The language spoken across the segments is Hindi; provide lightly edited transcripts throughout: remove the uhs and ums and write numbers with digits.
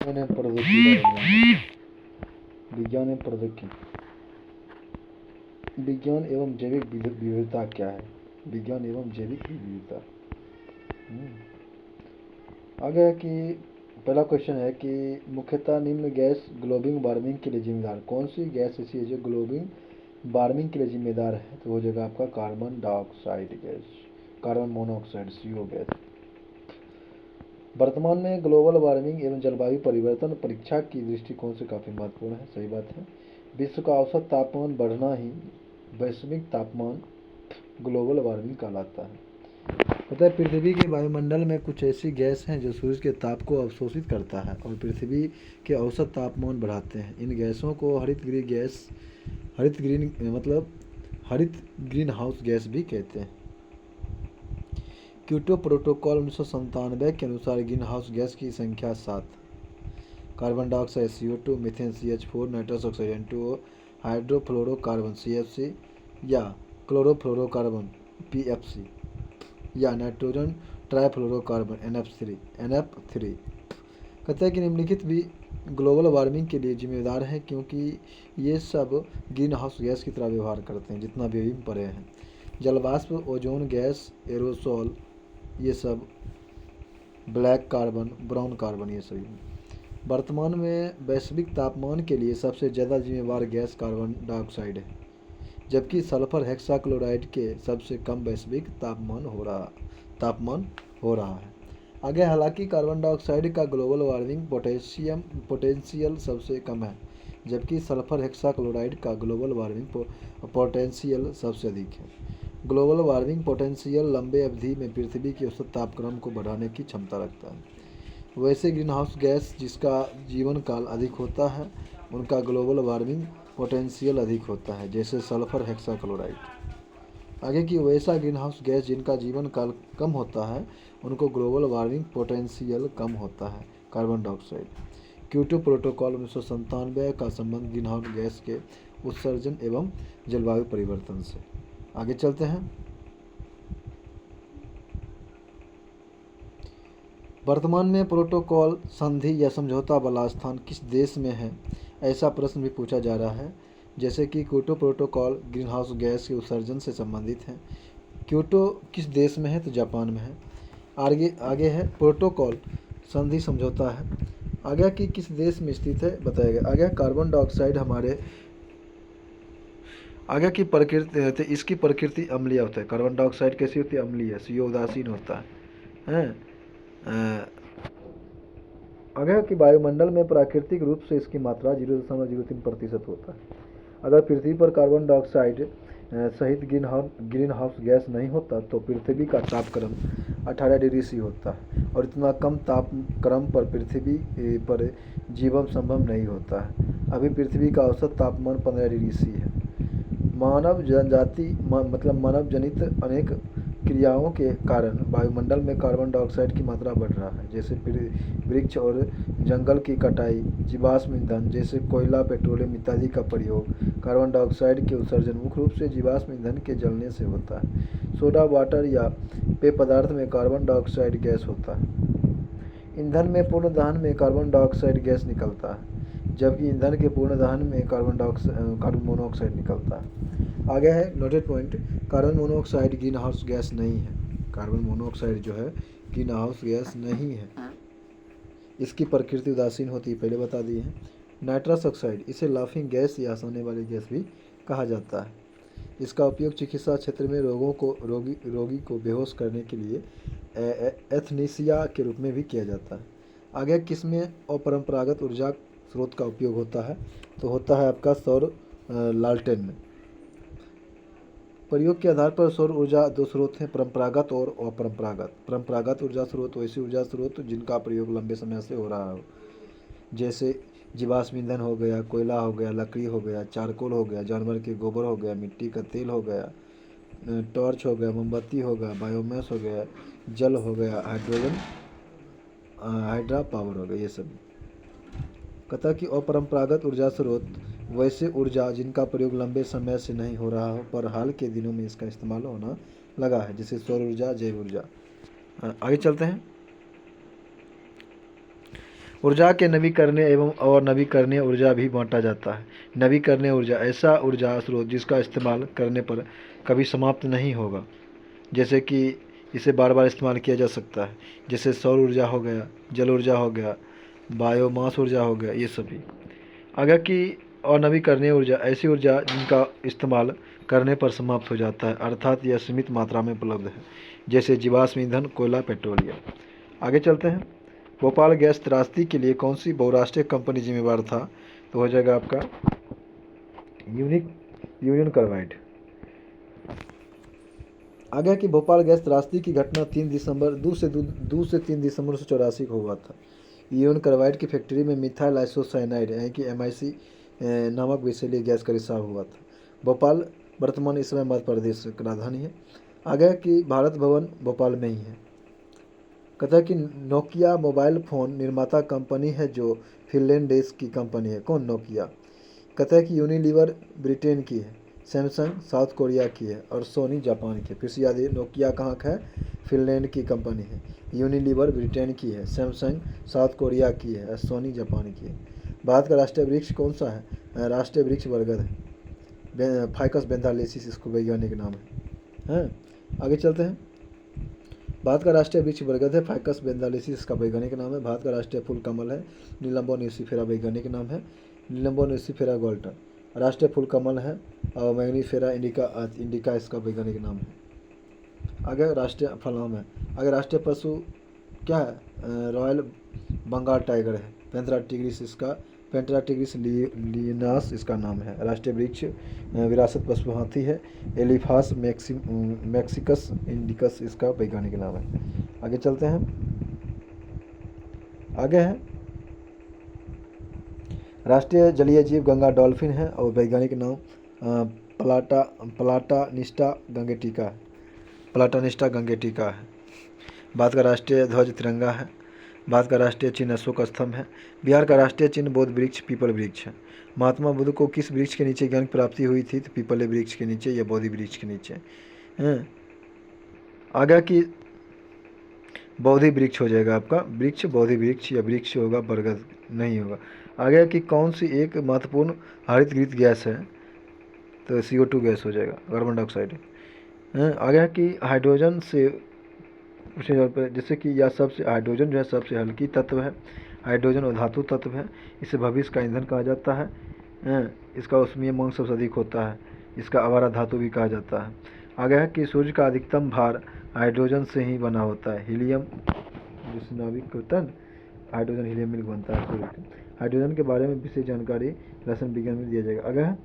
विज्ञान एवं प्रौद्योगिकी बारे में विज्ञान एवं प्रौद्योगिकी। विज्ञान एवं जैविक विविधता क्या है? विज्ञान एवं जैविक विविधता। आगे है कि पहला क्वेश्चन है कि मुख्यतः निम्न गैस ग्लोबल वार्मिंग के लिए जिम्मेदार। कौन सी गैस ऐसी है जो ग्लोबल वार्मिंग के लिए जिम्मेदार है? तो हो जाएगा आपका carbon dioxide gas, carbon monoxide CO gas. वर्तमान में ग्लोबल वार्मिंग एवं जलवायु परिवर्तन परीक्षा की दृष्टिकोण से काफ़ी महत्वपूर्ण है। सही बात है। विश्व का औसत तापमान बढ़ना ही वैश्विक तापमान ग्लोबल वार्मिंग कहलाता है। पता है पृथ्वी के वायुमंडल में कुछ ऐसी गैस हैं जो सूरज के ताप को अवशोषित करता है और पृथ्वी के औसत तापमान बढ़ाते हैं। इन गैसों को हरित ग्रीन हाउस गैस भी कहते हैं। क्योटो प्रोटोकॉल 1997 के अनुसार ग्रीन हाउस गैस की संख्या 7, carbon dioxide CO2, methane CH4, nitrous oxide N2O, hydrofluorocarbon CFC या क्लोरोफ्लोरोकार्बन PFC या नाइट्रोजन ट्राइफ्लोरोकार्बन NF3 कहते हैं कि निम्नलिखित भी ग्लोबल वार्मिंग के लिए जिम्मेदार हैं क्योंकि ये सब ग्रीन हाउस गैस की तरह व्यवहार करते हैं जितना भी पड़े हैं। जलवाष्प, ओजोन गैस, एरोसोल, ये सब ब्लैक कार्बन, ब्राउन कार्बन, ये सभी। वर्तमान में वैश्विक तापमान के लिए सबसे ज़्यादा जिम्मेवार गैस कार्बन डाइऑक्साइड है, जबकि सल्फर हेक्साक्लोराइड के सबसे कम वैश्विक तापमान हो रहा है। आगे हालांकि कार्बन डाइऑक्साइड का ग्लोबल वार्मिंग पोटेंशियल सबसे कम है, जबकि सल्फर हेक्साक्लोराइड का ग्लोबल वार्मिंग पोटेंशियल सबसे अधिक है। ग्लोबल वार्मिंग पोटेंशियल लंबे अवधि में पृथ्वी के औसत तापक्रम को बढ़ाने की क्षमता रखता है। वैसे ग्रीन हाउस गैस जिसका जीवन काल अधिक होता है उनका ग्लोबल वार्मिंग पोटेंशियल अधिक होता है, जैसे सल्फर हेक्साक्लोराइड। आगे की वैसा ग्रीन हाउस गैस जिनका जीवन काल कम होता है उनको ग्लोबल वार्मिंग पोटेंशियल कम होता है, कार्बन डाइऑक्साइड। क्योटो प्रोटोकॉल 1997 का संबंध ग्रीन हाउस गैस के उत्सर्जन एवं जलवायु परिवर्तन से। आगे चलते हैं। वर्तमान में प्रोटोकॉल, संधि या समझौता वाला स्थान किस देश में है, ऐसा प्रश्न भी पूछा जा रहा है। जैसे कि Kyoto protocol green house gas के उत्सर्जन से संबंधित है। क्योटो किस देश में है? तो जापान में है। आगे है प्रोटोकॉल, संधि समझौता है। आगे कि किस देश में स्थित है बताया गया। आगे कार्बन डाइऑक्साइड हमारे आगे की प्रकृति, इसकी प्रकृति अम्लीय होता है। कार्बन डाइऑक्साइड कैसी होती है? अम्लीय, CO उदासीन होता है। आगे कि वायुमंडल में प्राकृतिक रूप से इसकी मात्रा 0.03% होता है। अगर पृथ्वी पर कार्बन डाइऑक्साइड सहित ग्रीन हाउस गैस नहीं होता तो पृथ्वी का तापक्रम 18 डिग्री C होता है और इतना कम तापक्रम पर पृथ्वी पर जीवन संभव नहीं होता है। अभी पृथ्वी का औसत तापमान 15 डिग्री C है। मानव जनित अनेक क्रियाओं के कारण वायुमंडल में कार्बन डाइऑक्साइड की मात्रा बढ़ रहा है, जैसे वृक्ष और जंगल की कटाई, जीवाश्म ईंधन जैसे कोयला, पेट्रोलियम इत्यादि का प्रयोग। कार्बन डाइऑक्साइड के उत्सर्जन मुख्य रूप से जीवाश्म ईंधन के जलने से होता है। सोडा वाटर या पेय पदार्थ में कार्बन डाइऑक्साइड गैस होता है। ईंधन में पूर्ण दहन में कार्बन डाइऑक्साइड गैस निकलता है, जबकि ईंधन के पूर्ण दहन में कार्बन मोनोऑक्साइड निकलता है। आगे है noted point, carbon monoxide green house gas नहीं है। कार्बन मोनोऑक्साइड जो है ग्रीन हाउस गैस नहीं है, इसकी प्रकृति उदासीन होती है, पहले बता दिए हैं। नाइट्रस ऑक्साइड, इसे लाफिंग गैस या हंसाने वाली गैस भी कहा जाता है। इसका उपयोग चिकित्सा क्षेत्र में रोगी को बेहोश करने के लिए एथनीसिया के रूप में भी किया जाता है। आगे किसमें अपरंपरागत ऊर्जा स्रोत का उपयोग होता है? तो होता है आपका सौर लालटेन में। प्रयोग के आधार पर सौर ऊर्जा दो स्रोत हैं, परंपरागत और अपरंपरागत। परंपरागत ऊर्जा स्रोत वैसे ऊर्जा स्रोत जिनका प्रयोग लंबे समय से हो रहा हो, जैसे जीवाश्म ईंधन हो गया, कोयला हो गया, लकड़ी हो गया, चारकोल हो गया, जानवर के गोबर हो गया, मिट्टी का तेल हो गया, टॉर्च हो गया, मोमबत्ती हो गया, बायोमास हो गया, जल हो गया, हाइड्रा पावर हो गया, ये सब। कहता कि अपरंपरागत ऊर्जा स्रोत वैसे ऊर्जा जिनका प्रयोग लंबे समय से नहीं हो रहा हो पर हाल के दिनों में इसका इस्तेमाल होना लगा है, जैसे सौर ऊर्जा, जैव ऊर्जा। आगे चलते हैं। ऊर्जा के नवीकरणीय एवं और नवीकरणीय ऊर्जा भी बांटा जाता है। नवीकरणीय ऊर्जा ऐसा ऊर्जा स्रोत जिसका इस्तेमाल करने पर कभी समाप्त नहीं होगा, जैसे कि इसे बार बार इस्तेमाल किया जा सकता है, जैसे सौर ऊर्जा हो गया, जल ऊर्जा हो गया, बायोमास ऊर्जा हो गया, ये सभी। आगे की और नवीकरणीय ऊर्जा ऐसी ऊर्जा जिनका इस्तेमाल करने पर समाप्त हो जाता है, अर्थात यह सीमित मात्रा में उपलब्ध है, जैसे जीवाश्म ईंधन, कोयला, पेट्रोलियम। आगे चलते हैं। भोपाल गैस त्रासदी के लिए कौन सी बहुराष्ट्रीय कंपनी जिम्मेवार था? तो हो जाएगा आपका यूनियन कार्बाइड। आगे की भोपाल गैस त्रासदी की घटना 2 से 3 दिसंबर 1984 को हुआ था। यूनियन कार्बाइड की फैक्ट्री में मिथाइल आइसोसाइनाइड यानी कि MIC नामक विषैली गैस का रिसाव हुआ था। भोपाल वर्तमान इस समय मध्य प्रदेश की राजधानी है। आगे की भारत भवन भोपाल में ही है। कहता है कि नोकिया मोबाइल फ़ोन निर्माता कंपनी है जो फिनलैंड देश की कंपनी है। कौन? नोकिया। कहता है कि यूनिलीवर ब्रिटेन की है, सैमसंग साउथ कोरिया की है और सोनी जापान की है। फिर से याद है, नोकिया कहाँ का है? फिनलैंड की कंपनी है। यूनिलीवर ब्रिटेन की है, सैमसंग साउथ कोरिया की है और सोनी जापान की है। भारत का राष्ट्रीय वृक्ष कौन सा है? राष्ट्रीय वृक्ष बरगद है। फाइकस बेंथालेसिस इसको वैज्ञानिक नाम है। आगे चलते हैं। भारत का राष्ट्रीय वृक्ष बरगद है, फाइकस बेंथालेसिस इसका वैज्ञानिक नाम है। भारत का राष्ट्रीय फूल कमल है, नीलम्बो न्यूसिफेरा वैज्ञानिक नाम है। नीलम्बो न्यूसिफेरा गोल्टा राष्ट्रीय फूल कमल है और मैग्नीफेरा इंडिका इसका वैज्ञानिक नाम है। आगे राष्ट्रीय फल आम है। आगे राष्ट्रीय पशु क्या है? रॉयल बंगाल टाइगर है। पेंथेरा टिग्रिस लिनास इसका नाम है। राष्ट्रीय वृक्ष विरासत पशु हाथी है। एलिफास मैक्सिकस इंडिकस इसका वैज्ञानिक नाम है। आगे चलते हैं। आगे है राष्ट्रीय जलीय जीव गंगा डॉल्फिन है और वैज्ञानिक नाम प्लाटानिस्टा गंगेटिका है। भारत का राष्ट्रीय ध्वज तिरंगा है। भारत का राष्ट्रीय चिन्ह अशोक स्तंभ है। बिहार का राष्ट्रीय चिन्ह बोध वृक्ष पीपल वृक्ष है। महात्मा बुद्ध को किस वृक्ष के नीचे ज्ञान की प्राप्ति हुई थी? तो पीपल वृक्ष के नीचे या बोधि वृक्ष के नीचे। आगे की बोधि वृक्ष हो जाएगा आपका। वृक्ष बोधि वृक्ष या वृक्ष होगा, बरगद नहीं होगा। आगे की कौन सी एक महत्वपूर्ण हरित गृह गैस है? तो CO2 गैस हो जाएगा, कार्बन डाइऑक्साइड। आगे की हाइड्रोजन से पूछे जाने पर, जैसे कि यह सबसे हाइड्रोजन जो है सबसे हल्की तत्व है। हाइड्रोजन और धातु तत्व है। इसे भविष्य का ईंधन कहा जाता है। इसका ऊष्मीय मांग सबसे अधिक होता है। इसका आवारा धातु भी कहा जाता है। आगे है कि सूर्य का अधिकतम भार हाइड्रोजन से ही बना होता है। हीलियम जिस नाभिक होता है, हाइड्रोजन हीलियम मिलकर बनता है सूर्य के। हाइड्रोजन के बारे में विशेष जानकारी रसायन विज्ञान में दिया जाएगा। आगे है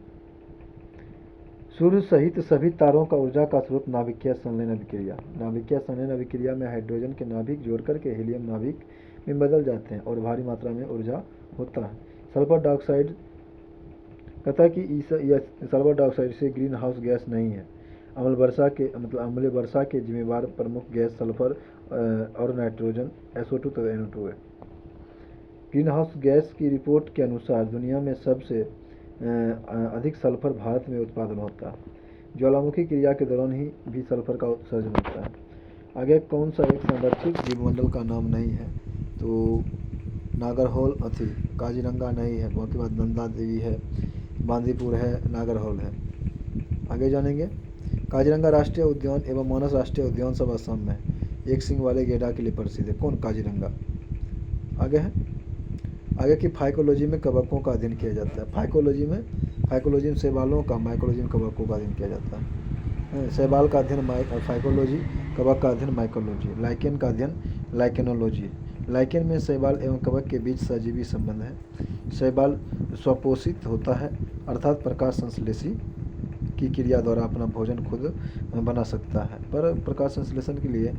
सूर्य सहित सभी तारों का ऊर्जा का स्रोत नाभिकीय संलयन अभिक्रिया। नाभिकीय संलयन अभिक्रिया में हाइड्रोजन के नाभिक जोड़ करके हीलियम नाभिक में बदल जाते हैं और भारी मात्रा में ऊर्जा होता है। सल्फर डाइऑक्साइड कहता है कि सल्फर डाइऑक्साइड से ग्रीन हाउस गैस नहीं है। अम्लीय वर्षा के जिम्मेवार प्रमुख गैस सल्फर और नाइट्रोजन SO2 तथा NO2 है। ग्रीन हाउस गैस की रिपोर्ट के अनुसार दुनिया में सबसे अधिक सल्फर भारत में उत्पादन होता है। ज्वालामुखी क्रिया के दौरान ही भी सल्फर का उत्सर्जन होता है। आगे कौन सा एक संरक्षित जीवमंडल का नाम नहीं है? तो नागरहोल काजीरंगा नहीं है। उसके बाद नंदा देवी है, बांदीपुर है, नागरहोल है। आगे जानेंगे। काजीरंगा राष्ट्रीय उद्यान एवं मानस राष्ट्रीय उद्यान सब असम में एक सींग वाले गेंडा के लिए प्रसिद्ध है। कौन? काजीरंगा। आगे है आगे की फाइकोलॉजी में कवकों का अध्ययन किया जाता है। फाइकोलॉजी में शैवालों का, माइकोलॉजी में कवकों का अध्ययन किया जाता है। शैवाल का अध्ययन फाइकोलॉजी, कवक का अध्ययन माइकोलॉजी, लाइकेन का अध्ययन लाइकेनोलॉजी। लाइकेन में शैवाल एवं कवक के बीच सजीवी संबंध है। शैवाल स्वपोषित होता है, अर्थात प्रकाश संश्लेषी की क्रिया द्वारा अपना भोजन खुद बना सकता है, पर प्रकाश संश्लेषण के लिए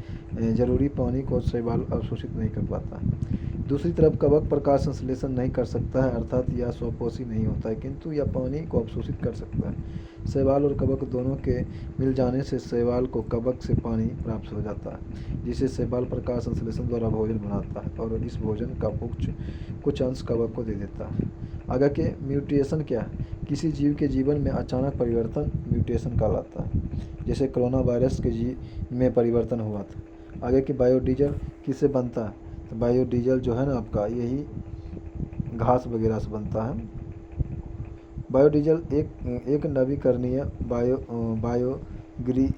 जरूरी पानी को शैवाल अवशोषित नहीं कर पाता है। दूसरी तरफ कवक प्रकाश संश्लेषण नहीं कर सकता है, अर्थात यह स्वपोषी नहीं होता है, किंतु यह पानी को अवशोषित कर सकता है। शैवाल और कवक दोनों के मिल जाने से शैवाल को कवक से पानी प्राप्त हो जाता है, जिसे शैवाल प्रकाश संश्लेषण द्वारा भोजन बनाता है और इस भोजन का कुछ अंश कवक को दे देता है। आगे के म्यूटेशन क्या है? किसी जीव के जीवन में अचानक परिवर्तन म्यूटेशन कहलाता है, जैसे कोरोना वायरस के में परिवर्तन हुआ था। आगे की बायोडीजल किससे बनता है? तो बायोडीजल जो है ना आपका यही घास वगैरह से बनता है। बायोडीजल एक नवीकरणीय बायोडिग्रेडेबल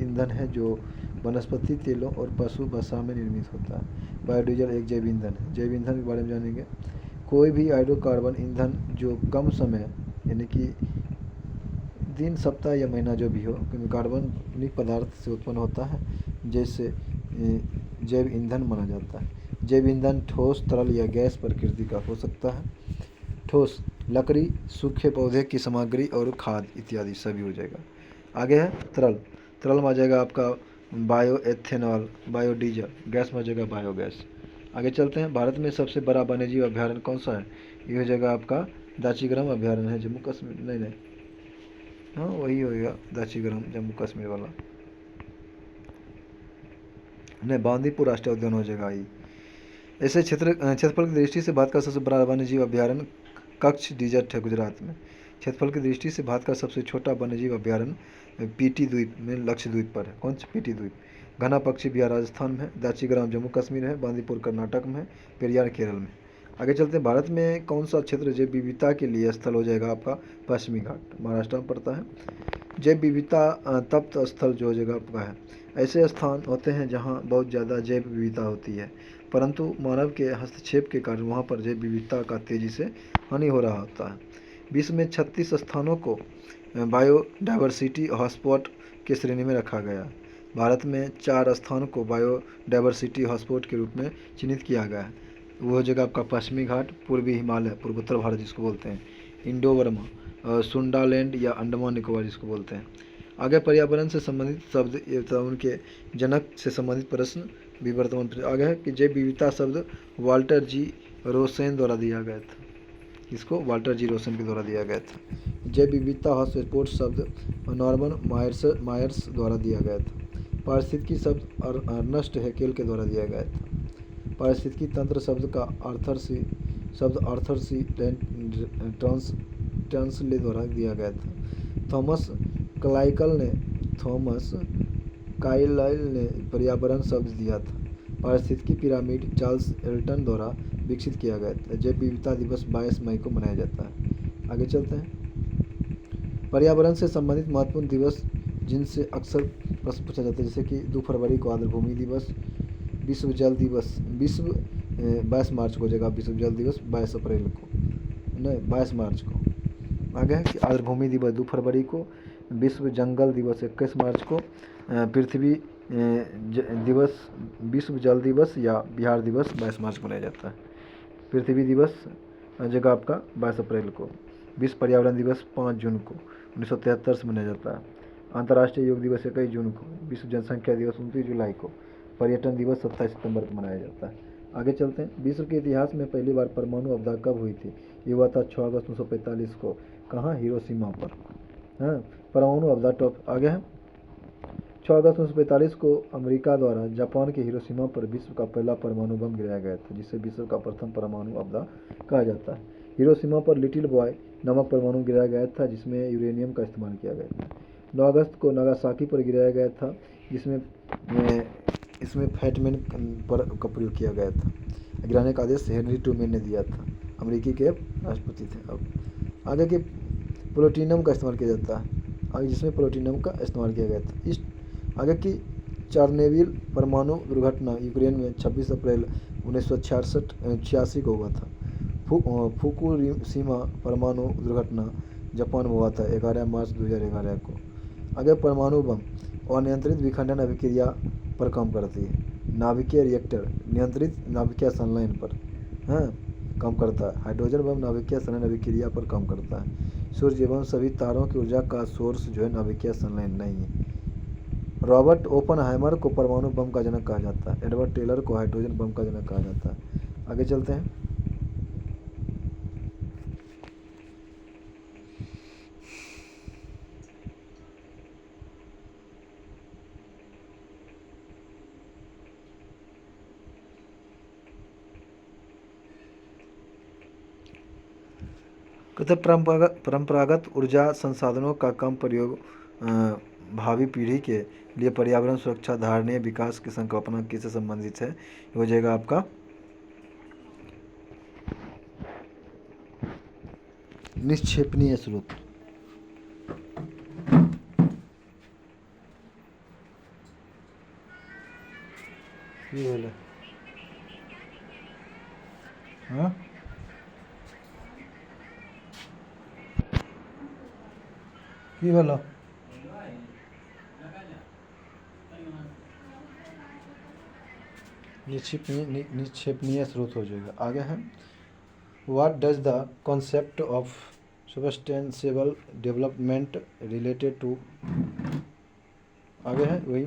ईंधन है जो वनस्पति तेलों और पशु वसा में निर्मित होता है। बायोडीजल एक जैव ईंधन है। जैव ईंधन के बारे में जानेंगे। कोई भी हाइड्रोकार्बन ईंधन जो कम समय यानी कि दिन, सप्ताह या महीना जो भी हो, क्योंकि कार्बनिक पदार्थ से उत्पन्न होता है, जैसे जैव ईंधन माना जाता है। जैव ईंधन ठोस, तरल या गैस प्रकृति का हो सकता है। ठोस लकड़ी, सूखे पौधे की सामग्री और खाद इत्यादि सभी हो जाएगा। आगे है तरल। तरल में आ जाएगा आपका बायो एथेनॉल, बायोडीजल। गैस में आ जाएगा बायोगैस। आगे चलते हैं। भारत में सबसे बड़ा वन्यजीव अभ्यारण्य कौन सा है? ये हो जाएगा आपका दाचीग्राम अभ्यारण्य है, जम्मू कश्मीर। नहीं, हाँ वही होगा दाचीग्राम, जम्मू कश्मीर वाला। नहीं, बांदीपुर राष्ट्रीय उद्यान हो जाएगा ये। ऐसे क्षेत्रफल की दृष्टि से भारत का सबसे बड़ा वन्यजीव अभ्यारण्य कच्छ डिजर्ट है, गुजरात में। क्षेत्रफल की दृष्टि से भारत का सबसे छोटा वन्यजीव अभ्यारण्य पीटी द्वीप में, लक्षद्वीप पर है। कौन सा? पीटी द्वीप। घना पक्षी विहार राजस्थान में है। दाचीग्राम जम्मू कश्मीर है। बांदीपुर कर्नाटक में है। पेरियार केरल में। आगे चलते हैं। भारत में कौन सा क्षेत्र जैव विविधता के लिए स्थल हो जाएगा आपका? पश्चिमी घाट, महाराष्ट्र में पड़ता है। जैव विविधता तप्त स्थल जो जगह आपका है, ऐसे स्थान होते हैं जहाँ बहुत ज़्यादा जैव विविधता होती है, परंतु मानव के हस्तक्षेप के कारण वहाँ पर जैव विविधता का तेज़ी से हानि हो रहा होता है। विश्व में 36 स्थानों को बायोडाइवर्सिटी हॉटस्पॉट की श्रेणी में रखा गया। भारत में 4 स्थानों को बायोडाइवर्सिटी हॉटस्पॉट के रूप में चिन्हित किया गया है। वो जगह आपका पश्चिमी घाट, पूर्वी हिमालय, पूर्वोत्तर भारत जिसको बोलते हैं, इंडो बर्मा, सुंडालैंड या अंडमान निकोबार जिसको बोलते हैं। आगे पर्यावरण से संबंधित शब्द तथा उनके जनक से संबंधित प्रश्न भी वर्तमान पर आगे है कि जैव विविधता शब्द वाल्टर जी रोसेन द्वारा दिया गया था। इसको वाल्टर जी रोसेन के द्वारा दिया गया था। जैव विविधता हॉटस्पॉट शब्द नॉर्मन मायर्स द्वारा दिया गया था। पारिस्थितिकी शब्द अर्नस्ट हैकेल के द्वारा दिया गया था। पारिस्थितिकी तंत्र शब्द का आर्थर सी ट्रांसले द्वारा दिया गया था। थॉमस काइलाइल ने पर्यावरण शब्द दिया था। पारिस्थितिकी पिरामिड चार्ल्स एल्टन द्वारा विकसित किया गया था। जैव विविधता दिवस 22 मई को मनाया जाता है। आगे चलते हैं। पर्यावरण से संबंधित महत्वपूर्ण दिवस जिनसे अक्सर प्रश्न पूछा जाता है, जैसे कि 2 फरवरी को आर्द्र भूमि दिवस, विश्व जल दिवस, 22 मार्च को हो जाएगा विश्व जल दिवस, 22 अप्रैल को, नहीं 22 मार्च को। आगे है कि आर्द्र भूमि दिवस 2 फरवरी को, विश्व जंगल दिवस 21 मार्च को, पृथ्वी दिवस, विश्व जल दिवस या बिहार दिवस 22 मार्च को मनाया जाता है। पृथ्वी दिवस जगह आपका 22 अप्रैल को। विश्व पर्यावरण दिवस 5 जून को 1973 से मनाया जाता है। अंतर्राष्ट्रीय योग दिवस 21 जून को। विश्व जनसंख्या दिवस 29 जुलाई को। पर्यटन दिवस 27 सितंबर को मनाया जाता है। आगे चलते हैं। विश्व के इतिहास में पहली बार परमाणु आपदा कब हुई थी? ये हुआ था 6 अगस्त 1945 को। कहाँ? हिरोशिमा पर। हाँ, परमाणु आपदा टॉप आगे है। 6 अगस्त 1945 को अमेरिका द्वारा जापान के हिरोशिमा पर विश्व का पहला परमाणु बम गिराया गया था, जिसे विश्व का प्रथम परमाणु आपदा कहा जाता है। हिरोशिमा पर लिटिल बॉय नामक परमाणु गिराया गया था, जिसमें यूरेनियम का इस्तेमाल किया गया था। 9 अगस्त को नागासाकी पर गिराया गया था, इसमें फैटमैन पर का प्रयोग किया गया था। गिराने का आदेश हेनरी ट्रूमैन ने दिया था, अमेरिकी के राष्ट्रपति थे। अब आगे के प्लूटोनियम का इस्तेमाल किया जाता है, आगे जिसमें प्लूटोनियम का इस्तेमाल किया गया था। इस आगे की चार्नोबिल परमाणु दुर्घटना यूक्रेन में 26 अप्रैल 1986 को हुआ था। फुकुशिमा परमाणु दुर्घटना जापान में हुआ था 11 मार्च 2011 को। आगे परमाणु बम अनियंत्रित विखंडन अभिक्रिया पर काम करती है। नाभिकीय रिएक्टर नियंत्रित नाभिकीय संलयन पर काम करता है। हाइड्रोजन बम नाभिकीय संलयन अभिक्रिया पर काम करता है। सूर्य एवं सभी तारों की ऊर्जा का सोर्स जो है नाभिकीय संलयन नहीं है। रॉबर्ट ओपनहाइमर को परमाणु बम का जनक कहा जाता है। एडवर्ड टेलर को हाइड्रोजन बम का जनक कहा जाता है। आगे चलते हैं। कहते परंपरागत ऊर्जा संसाधनों का कम प्रयोग भावी पीढ़ी के लिए पर्यावरण सुरक्षा धारणीय विकास की संकल्पना किससे संबंधित है? ये हो जाएगा आपका निक्षेपणीय स्रोत। की भेलै? हाँ की भेलो? निक्षेपणीय स्रोत हो जाएगा। आगे है what does the concept of sustainable development related to? आगे है वही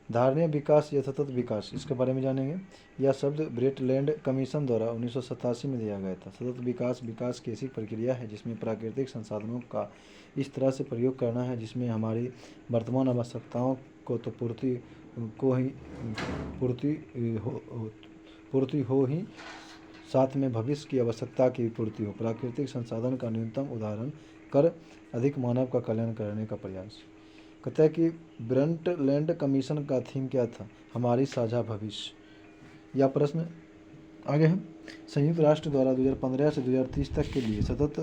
धारणीय विकास या सतत विकास, इसके बारे में जानेंगे। यह शब्द ब्रेटलैंड कमीशन द्वारा 1987 में दिया गया था। सतत विकास विकास की ऐसी प्रक्रिया है जिसमें प्राकृतिक संसाधनों का इस तरह से प्रयोग करना है जिसमें हमारी वर्तमान आवश्यकताओं को तो पूर्ति हो ही साथ में भविष्य की आवश्यकता की पूर्ति हो। प्राकृतिक संसाधन का न्यूनतम उदाहरण कर अधिक मानव का कल्याण करने का प्रयास। कहता है कि ब्रंटलैंड कमीशन का थीम क्या था? हमारी साझा भविष्य। यह प्रश्न आगे है संयुक्त राष्ट्र द्वारा 2015 से 2030 तक के लिए सतत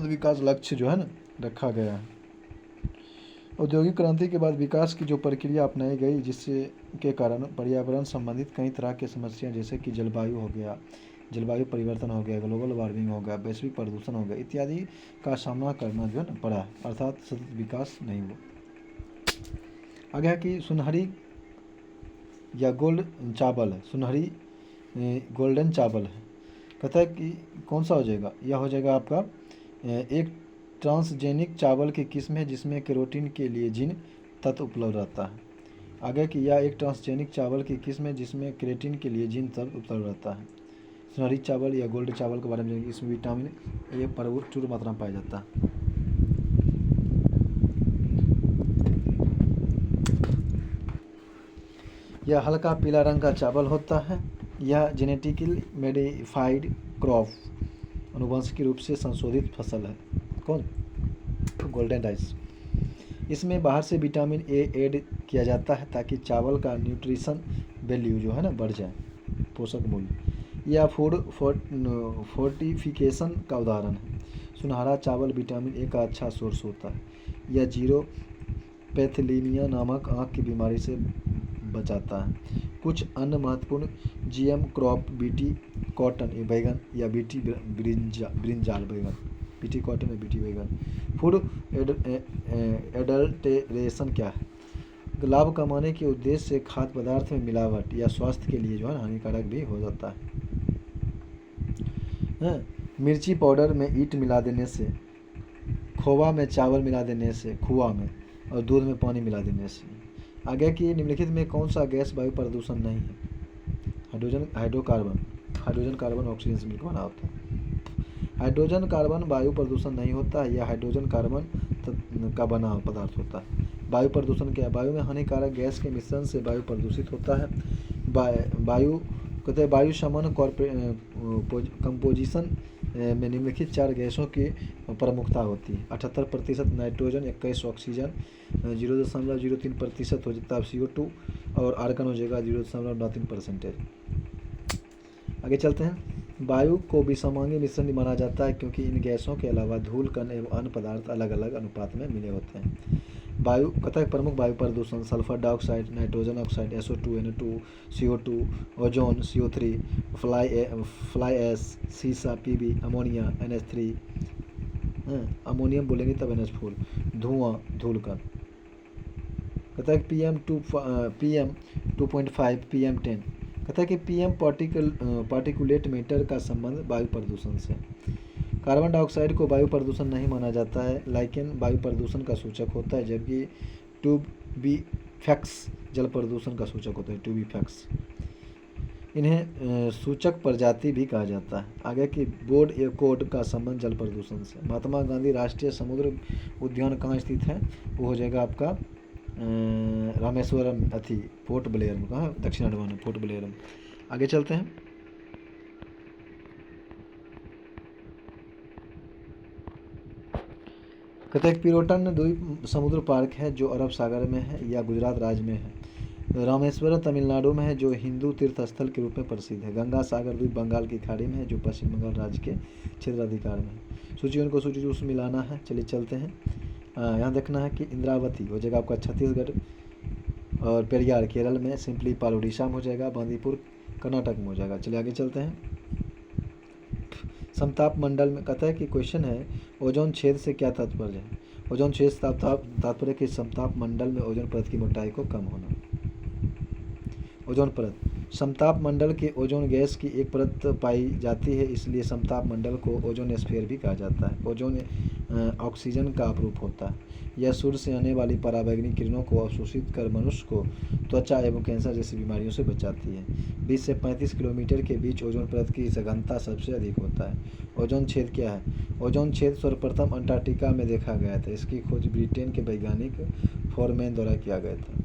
विकास लक्ष्य जो है ना रखा गया है। औद्योगिक क्रांति के बाद विकास की जो प्रक्रिया अपनाई गई जिससे के कारण पर्यावरण संबंधित कई तरह की समस्याएं जैसे कि जलवायु परिवर्तन हो गया, ग्लोबल वार्मिंग हो गया, वैश्विक प्रदूषण हो गया इत्यादि का सामना करना जो है ना पड़ा, अर्थात सतत विकास नहीं हुआ। आगे है कि सुनहरी या गोल्ड चावल है, सुनहरी गोल्डन चावल है। कहता है कि कौन सा हो जाएगा? यह हो जाएगा आपका एक ट्रांसजेनिक चावल की किस्म है जिसमें कैरोटीन के लिए जिन तत्व उपलब्ध रहता है। आगे कि यह एक ट्रांसजेनिक चावल की किस्म है जिसमें क्रेटिन के लिए जिन तत्व उपलब्ध रहता है। सुनहरी चावल या गोल्ड चावल के बारे में जानेंगे। इसमें विटामिन ए प्रचुर मात्रा में पाया जाता है। यह हल्का पीला रंग का चावल होता है। यह जेनेटिकली मॉडिफाइड क्रॉप अनुवांशिक रूप से संशोधित फसल है। कौन? Golden rice. इसमें बाहर से विटामिन ए ऐड किया जाता है ताकि चावल का न्यूट्रिशन वैल्यू जो है ना बढ़ जाए, पोषक मूल्य। यह फूड फोर्टिफिकेशन का उदाहरण है। सुनहरा चावल विटामिन ए का अच्छा सोर्स होता है। यह जीरो पैथिलीनिया नामक आँख की बीमारी से बचाता है। कुछ अन्य महत्वपूर्ण जीएम क्रॉप बीटी कॉटन बैगन या बीटी ब्रिंजाल बैगन, बीटी कॉटन या बीटी बैगन। फूड एडल्टेरेशन क्या है? लाभ कमाने के उद्देश्य से खाद्य पदार्थ में मिलावट या स्वास्थ्य के लिए जो है हानिकारक भी हो जाता है। मिर्ची पाउडर में ईंट मिला देने से, खोवा में चावल मिला देने से, खोआ में, और दूध में पानी मिला देने से। आगे की निम्नलिखित में कौन सा गैस वायु प्रदूषण नहीं है? हाइड्रोजन कार्बन ऑक्सीजन से मिलकर बना होता है। हाइड्रोजन कार्बन वायु प्रदूषण नहीं होता है। यह हाइड्रोजन कार्बन का बना पदार्थ होता है। वायु प्रदूषण क्या है? वायु में हानिकारक गैस के मिश्रण से वायु प्रदूषित होता है। वायु शमन कंपोजिशन में निम्नलिखित 4 गैसों की प्रमुखता होती है। 78% नाइट्रोजन, 21 ऑक्सीजन, 0.03% हो जाता है CO2 और आर्गन हो जाएगा 0.93%। आगे चलते हैं। वायु को विषमांगी मिश्रण माना जाता है क्योंकि इन गैसों के अलावा धूल, कण एवं अन्य पदार्थ अलग अलग अनुपात में मिले होते हैं। वायु कतः प्रमुख वायु प्रदूषण sulphur dioxide, nitrogen oxide SO2, NO2, CO2, ozone CO3, fly ash, सीसा PB, अमोनिया NH3, अमोनियम बोलेंगे तब NH4, धुआं, धूलकण। कहता है कि PM2.5 PM10। कहता है कि PM पार्टिकुलेट मैटर का संबंध वायु प्रदूषण से। कार्बन डाइऑक्साइड को वायु प्रदूषण नहीं माना जाता है, लेकिन वायु प्रदूषण का सूचक होता है, जबकि ट्यूबीफैक्स जल प्रदूषण का सूचक होता है। ट्यूबीफैक्स इन्हें सूचक प्रजाति भी कहा जाता है। आगे की बोर्ड या कोड का संबंध जल प्रदूषण से। महात्मा गांधी राष्ट्रीय समुद्र उद्यान कहाँ स्थित है? वो हो जाएगा आपका रामेश्वरम पोर्ट ब्लेयर में। कहाँ? दक्षिण अंडमान में, पोर्ट ब्लेयर में। आगे चलते हैं। कहते हैं पिरोटन द्वीप समुद्र पार्क है जो अरब सागर में है या गुजरात राज्य में है। रामेश्वरम तमिलनाडु में है जो हिंदू तीर्थ स्थल के रूप में प्रसिद्ध है। गंगा सागर द्वीप बंगाल की खाड़ी में है जो पश्चिम बंगाल राज्य के क्षेत्राधिकार में है। सूची उनको सूची उसमें मिलाना है। चलिए चलते हैं। यहाँ देखना है कि इंद्रावती हो जाएगा आपका छत्तीसगढ़, और पेरियार केरल में, सिंपली पाल उड़ीसा में हो जाएगा, बांदीपुर कर्नाटक में हो जाएगा। चलिए आगे चलते हैं। समताप मंडल में कहता है कि क्वेश्चन है ओजोन छेद से क्या तात्पर्य है। ओजोन छेद से तात्पर्य कि समताप मंडल में ओजोन परत की मोटाई को कम होना। ओजोन परत, समताप मंडल के ओजोन गैस की एक परत पाई जाती है, इसलिए समताप मंडल को ओजोन स्फीयर भी कहा जाता है। ओजोन ऑक्सीजन का अपरूप होता है। यह सूर्य से आने वाली पराबैंगनी किरणों को अवशोषित कर मनुष्य को त्वचा एवं कैंसर जैसी बीमारियों से बचाती है। 20 से 35 किलोमीटर के बीच ओजोन परत की सघनता सबसे अधिक होता है। ओजोन छेद क्या है। ओजोन छेद सर्वप्रथम अंटार्कटिका में देखा गया था। इसकी खोज ब्रिटेन के वैज्ञानिक फोरमैन द्वारा किया गया था।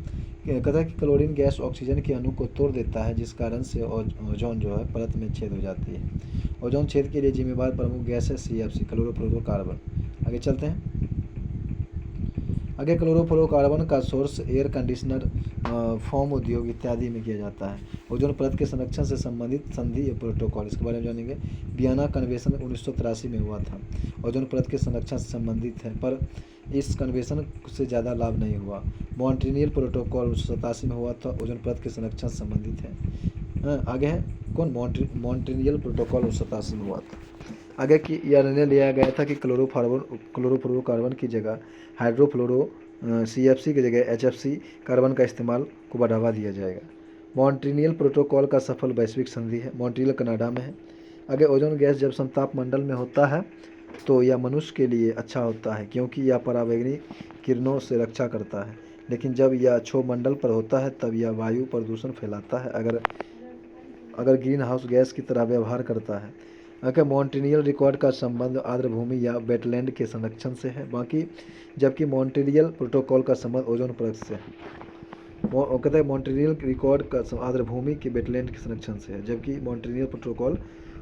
कहता है कि क्लोरीन गैस ऑक्सीजन के अणु को तोड़ देता है, जिस कारण से ओजोन जो है परत में छेद हो जाती है। ओजोन छेद के लिए जिम्मेवार प्रमुख गैस है CFC, क्लोरोफ्लोरोकार्बन। आगे चलते हैं। आगे क्लोरोफ्लोरोकार्बन का सोर्स एयर कंडीशनर, फोम उद्योग इत्यादि में किया जाता है। ओजोन परत के संरक्षण से संबंधित संधि या प्रोटोकॉल, इसके बारे में जानेंगे। वियना कन्वेंशन 1983 में हुआ था। ओजोन परत के संरक्षण से संबंधित है, पर इस कन्वेंशन से ज़्यादा लाभ नहीं हुआ। मॉन्ट्रियल प्रोटोकॉल 1987 में हुआ था, ओजोन परत के संरक्षण से संबंधित है। आगे है कौन, मॉन्ट्रियल प्रोटोकॉल 1987 में हुआ था। आगे की यह निर्णय लिया गया था कि क्लोरोफ्लोरोकार्बन की जगह हाइड्रोफ्लोरो CFC की जगह HFC कार्बन का इस्तेमाल को बढ़ावा दिया जाएगा। मॉन्ट्रियल प्रोटोकॉल का सफल वैश्विक संधि है। मॉन्ट्रियल कनाडा में है। आगे ओजोन गैस जब समताप मंडल में होता है तो यह मनुष्य के लिए अच्छा होता है, क्योंकि यह पराबैंगनी किरणों से रक्षा करता है, लेकिन जब यह क्षोभमंडल पर होता है तब यह वायु प्रदूषण फैलाता है, अगर ग्रीन हाउस गैस की तरह व्यवहार करता है। अगर मॉन्ट्रियल रिकॉर्ड का संबंध आर्द्र भूमि या वेटलैंड के संरक्षण से है, जबकि मॉन्ट्रियल प्रोटोकॉल का संबंध ओजोन परत से है। कहते हैं मॉन्ट्रियल रिकॉर्ड का आर्द्र भूमि के वेटलैंड के संरक्षण से है, जबकि मॉन्ट्रियल प्रोटोकॉल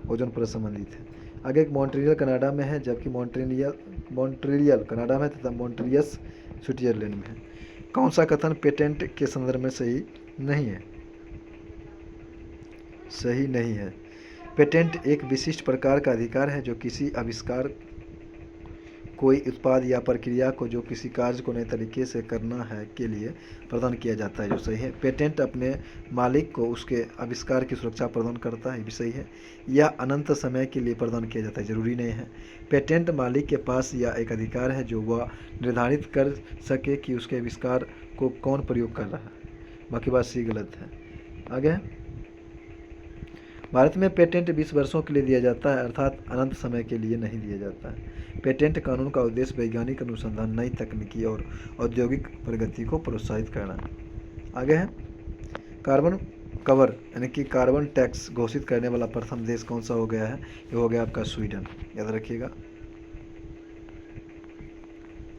ओजोन परत संबंधित है। आगे मॉन्ट्रियल कनाडा में है, जबकि मॉन्ट्रियल कनाडा में तथा मॉन्ट्रियस स्विट्जरलैंड में है। कौन सा कथन पेटेंट के संदर्भ में सही नहीं है। सही नहीं है। पेटेंट एक विशिष्ट प्रकार का अधिकार है जो किसी आविष्कार, कोई उत्पाद या प्रक्रिया को जो किसी कार्य को नए तरीके से करना है के लिए प्रदान किया जाता है, जो सही है। पेटेंट अपने मालिक को उसके आविष्कार की सुरक्षा प्रदान करता है, भी सही है। यह अनंत समय के लिए प्रदान किया जाता है, जरूरी नहीं है। पेटेंट मालिक के पास यह एक अधिकार है जो वह निर्धारित कर सके कि उसके आविष्कार को कौन प्रयोग कर रहा है। बाकी बात सी गलत है। आगे भारत में पेटेंट 20 वर्षों के लिए दिया जाता है, अर्थात अनंत समय के लिए नहीं दिया जाता है। पेटेंट कानून का उद्देश्य वैज्ञानिक अनुसंधान, नई तकनीकी और औद्योगिक प्रगति को प्रोत्साहित करना। आगे है कार्बन कवर यानी कि कार्बन टैक्स घोषित करने वाला प्रथम देश कौन सा हो गया है। ये हो गया आपका स्वीडन, याद रखिएगा।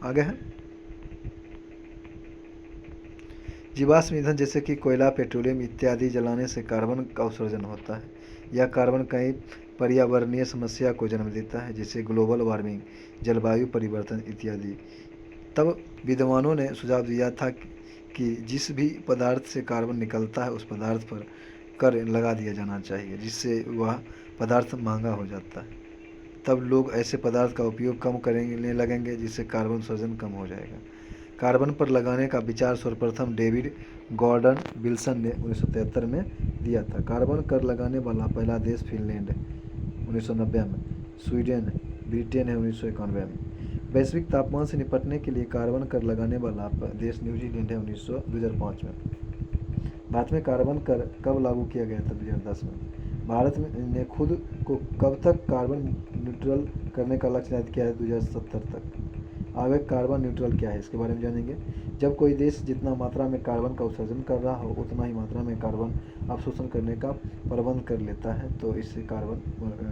आगे है जीवाश्म ईंधन जैसे कि कोयला, पेट्रोलियम इत्यादि जलाने से कार्बन का उत्सर्जन होता है। यह कार्बन कई पर्यावरणीय समस्या को जन्म देता है, जैसे ग्लोबल वार्मिंग, जलवायु परिवर्तन इत्यादि। तब विद्वानों ने सुझाव दिया था कि जिस भी पदार्थ से कार्बन निकलता है उस पदार्थ पर कर लगा दिया जाना चाहिए, जिससे वह पदार्थ महंगा हो जाता है। तब लोग ऐसे पदार्थ का उपयोग कम करने लगेंगे, जिससे कार्बन उत्सर्जन कम हो जाएगा। कार्बन पर लगाने का विचार सर्वप्रथम डेविड गॉर्डन विल्सन ने 1973 में दिया था। कार्बन कर लगाने वाला पहला देश फिनलैंड 1990 में, स्वीडन, ब्रिटेन है 1991 में। वैश्विक तापमान से निपटने के लिए कार्बन कर लगाने वाला देश न्यूजीलैंड है 2005 में। भारत में कार्बन कर कब लागू किया गया था? 2010 में। भारत ने खुद को कब तक कार्बन न्यूट्रल करने का लक्ष्य निर्धारित किया है? 2070 तक। आगे कार्बन न्यूट्रल क्या है, इसके बारे में जानेंगे। जब कोई देश जितना मात्रा में कार्बन का उत्सर्जन कर रहा हो उतना ही मात्रा में कार्बन अवशोषण करने का प्रबंध कर लेता है, तो इससे कार्बन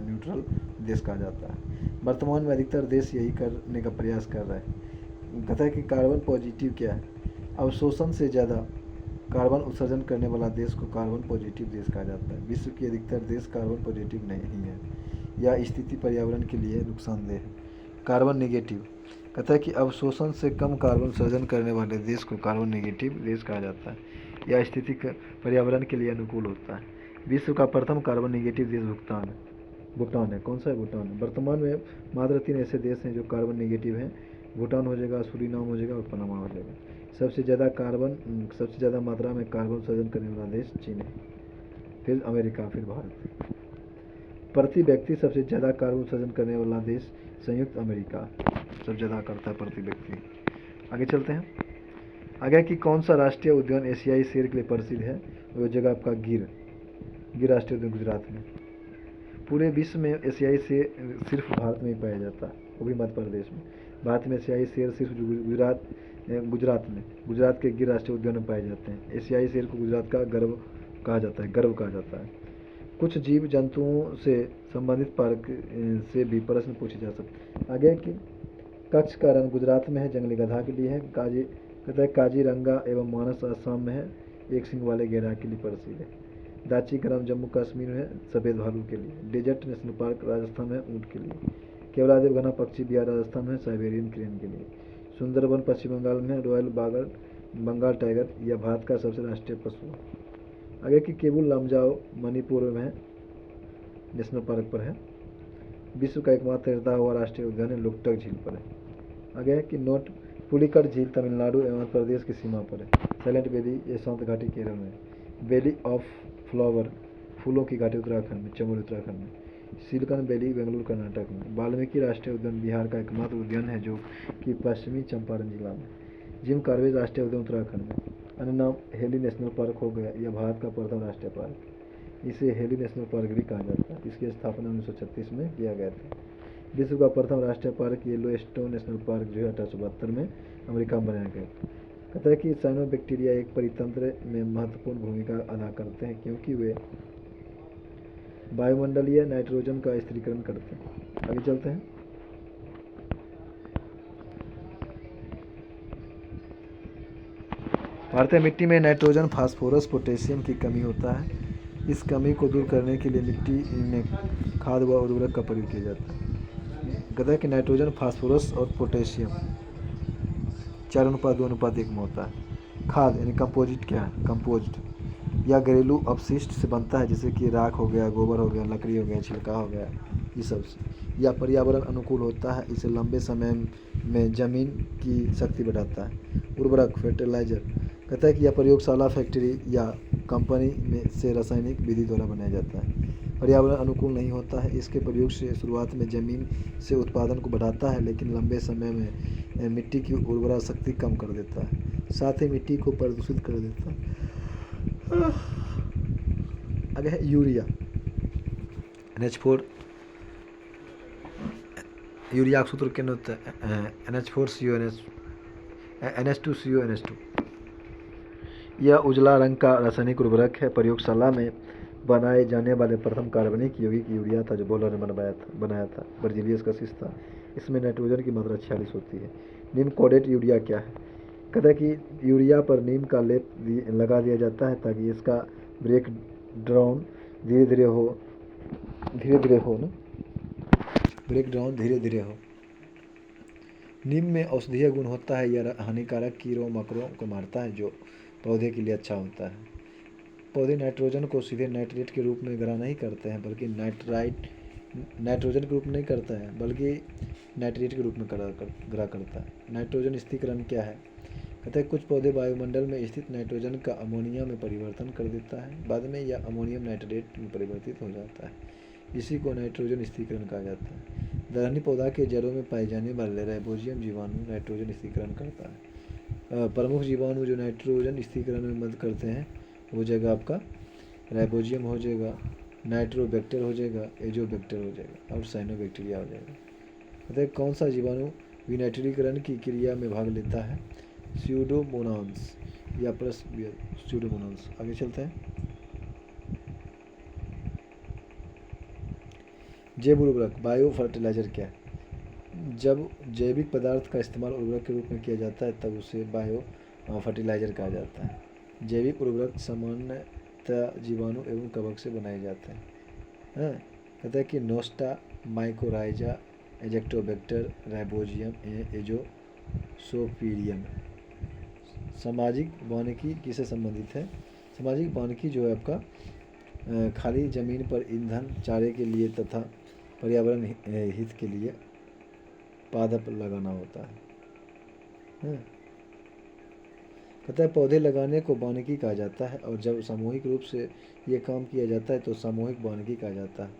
न्यूट्रल देश कहा जाता है। वर्तमान में अधिकतर देश यही करने का प्रयास कर रहे हैं। कहता है कि कार्बन पॉजिटिव क्या है? अवशोषण से ज़्यादा कार्बन उत्सर्जन करने वाला देश को कार्बन पॉजिटिव देश कहा जाता है। विश्व के अधिकतर देश कार्बन पॉजिटिव नहीं है। यह स्थिति पर्यावरण के लिए नुकसानदेह है। कार्बन निगेटिव, कहता है कि अवशोषण से कम कार्बन उत्सर्जन करने वाले देश को कार्बन नेगेटिव देश कहा जाता है। यह स्थिति पर्यावरण के लिए अनुकूल होता है। विश्व का प्रथम कार्बन नेगेटिव देश भूटान है। कौन सा है? भूटान। वर्तमान में मात्र 3 ऐसे देश हैं जो कार्बन नेगेटिव हैं। भूटान हो जाएगा, सूरीनाम हो जाएगा और पनामा हो जाएगा। सबसे ज़्यादा मात्रा में कार्बन उत्सर्जन करने वाला देश चीन है, फिर अमेरिका, फिर भारत। प्रति व्यक्ति सबसे ज़्यादा कार्बन उत्सर्जन करने वाला देश संयुक्त अमेरिका सबसे ज़्यादा करता है प्रति व्यक्ति। आगे चलते हैं। आगे कि कौन सा राष्ट्रीय उद्यान एशियाई शेर के लिए प्रसिद्ध है? वो जगह आपका गिर राष्ट्रीय उद्यान गुजरात में। पूरे विश्व में एशियाई शेर सिर्फ भारत में ही पाया जाता है, वो भी मध्य प्रदेश में। भारत में एशियाई शेर सिर्फ गुजरात के गिर राष्ट्रीय उद्यान में पाए जाते हैं। एशियाई शेर को गुजरात का गर्व कहा जाता है। कुछ जीव जंतुओं से संबंधित पार्क से भी प्रश्न पूछे जा सकते हैं। आगे कि कच्छ का रण गुजरात में है, जंगली गधा के लिए है। कहता है काजीरंगा एवं मानस असम में है, एक सिंह वाले गैंडा के लिए प्रसिद्ध है। दाची ग्राम जम्मू कश्मीर में है, सफ़ेद भालू के लिए। डेजर्ट नेशनल पार्क राजस्थान में ऊँट के लिए। केवलादेव घना पक्षी बिहार राजस्थान में, साइबेरियन क्रेन के लिए। सुंदरबन पश्चिम बंगाल में, रॉयल बंगाल टाइगर यह भारत का सबसे राष्ट्रीय पशु है। आगे कि केबुल लमजाओ मणिपुर में नेशनल पार्क पर है। विश्व का एकमात्र तैरता हुआ राष्ट्रीय उद्यान है, लोकटक झील पर है। आगे है कि नोट पुलिकट झील तमिलनाडु एवं मध्य प्रदेश की सीमा पर है। साइलेंट वैली ये शांत घाटी केरल में। वैली ऑफ फ्लावर फूलों की घाटी उत्तराखंड में, चमोली उत्तराखंड में। सिलिकॉन वैली बेंगलुरु कर्नाटक में। वाल्मीकि राष्ट्रीय उद्यान बिहार का एकमात्र उद्यान है जो कि पश्चिमी चंपारण जिला में। जिम कॉर्बेट राष्ट्रीय उद्यान उत्तराखंड में। अन्य नाम हेली नेशनल पार्क हो गया, यह भारत का प्रथम राष्ट्रीय पार्क। इसे हेली नेशनल पार्क भी कहा जाता है। इसकी स्थापना 1936 में किया गया था। विश्व का प्रथम राष्ट्रीय पार्क येलोस्टोन नेशनल पार्क जो है 1872 में अमेरिका में बनाया गया। कहता है कि साइनोबैक्टीरिया एक परितंत्र में महत्वपूर्ण भूमिका अदा करते हैं क्योंकि वे वायुमंडलीय नाइट्रोजन का स्थिरीकरण करते हैं। आगे चलते हैं। भारतीय मिट्टी में नाइट्रोजन, फास्फोरस, पोटेशियम की कमी होता है। इस कमी को दूर करने के लिए मिट्टी में खाद व उर्वरक का प्रयोग किया जाता है। कहता है कि नाइट्रोजन, फास्फोरस और पोटेशियम 4:2:1 में होता है। खाद यानी कंपोजिट क्या है? कंपोस्ट या घरेलू अपशिष्ट से बनता है, जैसे कि राख हो गया, गोबर हो गया, लकड़ी हो गया, छिलका हो गया, ये सब से। या पर्यावरण अनुकूल होता है, इसे लंबे समय में जमीन की शक्ति बढ़ाता है। उर्वरक फर्टिलाइजर कहता है कि यह प्रयोगशाला, फैक्ट्री या कंपनी में से रासायनिक विधि द्वारा बनाया जाता है। पर्यावरण अनुकूल नहीं होता है, इसके प्रयोग से शुरुआत में जमीन से उत्पादन को बढ़ाता है, लेकिन लंबे समय में मिट्टी की उर्वरा शक्ति कम कर देता है, साथ ही मिट्टी को प्रदूषित कर देता है। आगे है यूरिया। NH4 यूरिया का सूत्र क्या होता है? NH2CO NH2। यह उजला रंग का रासायनिक उर्वरक है। प्रयोगशाला में बनाए जाने वाले प्रथम कार्बनिक यौगिक यूरिया था, जो बोलर ने बनाया था। बर्जीलियस का शीश था। इसमें नाइट्रोजन की मात्रा 46 होती है। नीम कोडेट यूरिया क्या है? कहता है कि यूरिया पर नीम का लेप लगा दिया जाता है ताकि इसका ब्रेक डाउन धीरे धीरे हो। नीम में औषधीय गुण होता है। यह हानिकारक कीड़ों मकोड़ों को मारता है, जो पौधे के लिए अच्छा होता है। पौधे नाइट्रोजन को सीधे नाइट्रेट के रूप में ग्रहण नहीं करते हैं, बल्कि नाइट्रोजन के रूप में नहीं करता है, बल्कि नाइट्रेट के रूप में ग्रहण करता है। नाइट्रोजन स्थिरीकरण क्या है? कहते हैं कुछ पौधे वायुमंडल में स्थित नाइट्रोजन का अमोनिया में परिवर्तन कर देता है, बाद में यह अमोनियम नाइट्रेट में परिवर्तित हो जाता है। इसी को नाइट्रोजन स्थिरीकरण कहा जाता है। दलहनी पौधा के जड़ों में पाए जाने वाले राइबोजियम जीवाणु नाइट्रोजन स्थिरीकरण करता है। प्रमुख जीवाणु जो नाइट्रोजन स्थिरीकरण में मदद करते हैं वो जगह आपका राइबोजियम हो जाएगा, नाइट्रोबैक्टर हो जाएगा, एजोबैक्टर हो जाएगा और साइनोबैक्टीरिया हो जाएगा। कहते हैं कौन सा जीवाणु विनाइट्रीकरण की क्रिया में भाग लेता है? स्यूडोमोनास या प्लस स्यूडोमोनास। आगे चलते हैं। जैव उर्वरक बायो फर्टिलाइजर क्या है? जब जैविक पदार्थ का इस्तेमाल उर्वरक के रूप में किया जाता है तब उसे बायो फर्टिलाइजर कहा जाता है। जैविक उर्वरक सामान्यतः जीवाणु एवं कवक से बनाए जाते हैं। कहते हैं कि नोस्टा, माइकोराइजा, एजेक्टोबैक्टर, राइबोजियम, एजोसोपीरियम। सामाजिक वानिकी किससे संबंधित है? सामाजिक वानिकी जो है आपका खाली जमीन पर ईंधन, चारे के लिए तथा पर्यावरण हित के लिए पादप लगाना होता है। कहता है पौधे लगाने को वानिकी कहा जाता है, और जब सामूहिक रूप से ये काम किया जाता है तो सामूहिक वानिकी कहा जाता है।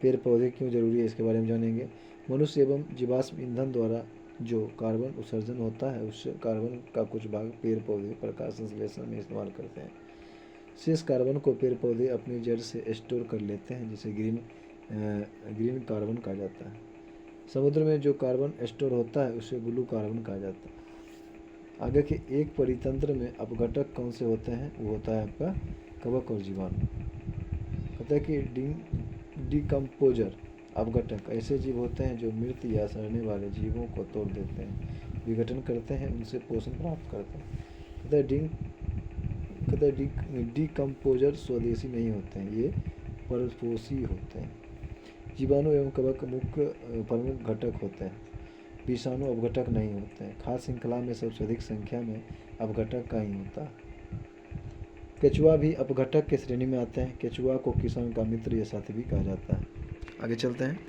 पेड़ पौधे क्यों जरूरी है, इसके बारे में जानेंगे। मनुष्य एवं जीवाश्म ईंधन द्वारा जो कार्बन उत्सर्जन होता है, उस कार्बन का कुछ भाग पेड़ पौधे प्रकाश संश्लेषण में इस्तेमाल करते हैं। शेष कार्बन को पेड़ पौधे अपनी जड़ से स्टोर कर लेते हैं, जिसे ग्रीन कार्बन कहा जाता है। समुद्र में जो कार्बन स्टोर होता है उसे ब्लू कार्बन कहा जाता है। आगे के एक परितंत्र में अपघटक कौन से होते हैं? वो होता है आपका कवक और जीवाणु। कहता है कि डिकम्पोजर अपघटक ऐसे जीव होते हैं जो मृत या सड़ने वाले जीवों को तोड़ देते हैं, विघटन करते हैं, उनसे पोषण प्राप्त करते हैं। कहता है डिकम्पोजर स्वदेशी नहीं होते हैं, ये परपोषी होते हैं। जीवाणु एवं कवक मुख्य प्रमुख घटक होते हैं, विषाणु अपघटक नहीं होते हैं। खाद्य श्रृंखला में सबसे अधिक संख्या में अपघटक का ही होता है। केचुआ भी अपघटक के श्रेणी में आते हैं। केचुआ को किसान का मित्र या साथी भी कहा जाता है। आगे चलते हैं।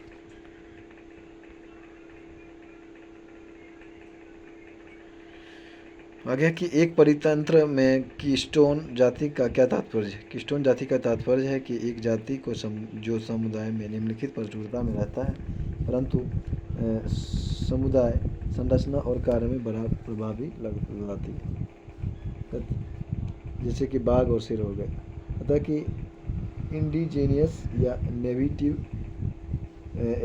आगे कि एक परितंत्र में कीस्टोन जाति का क्या तात्पर्य है? कीस्टोन जाति का तात्पर्य है कि एक जाति को जो समुदाय में निम्नलिखित प्रचुरता में रहता है, परंतु समुदाय संरचना और कार्य में बड़ा प्रभावी लाती है, जैसे कि बाघ और शेर हो गए। अतः कि इंडिजीनियस या नेटिव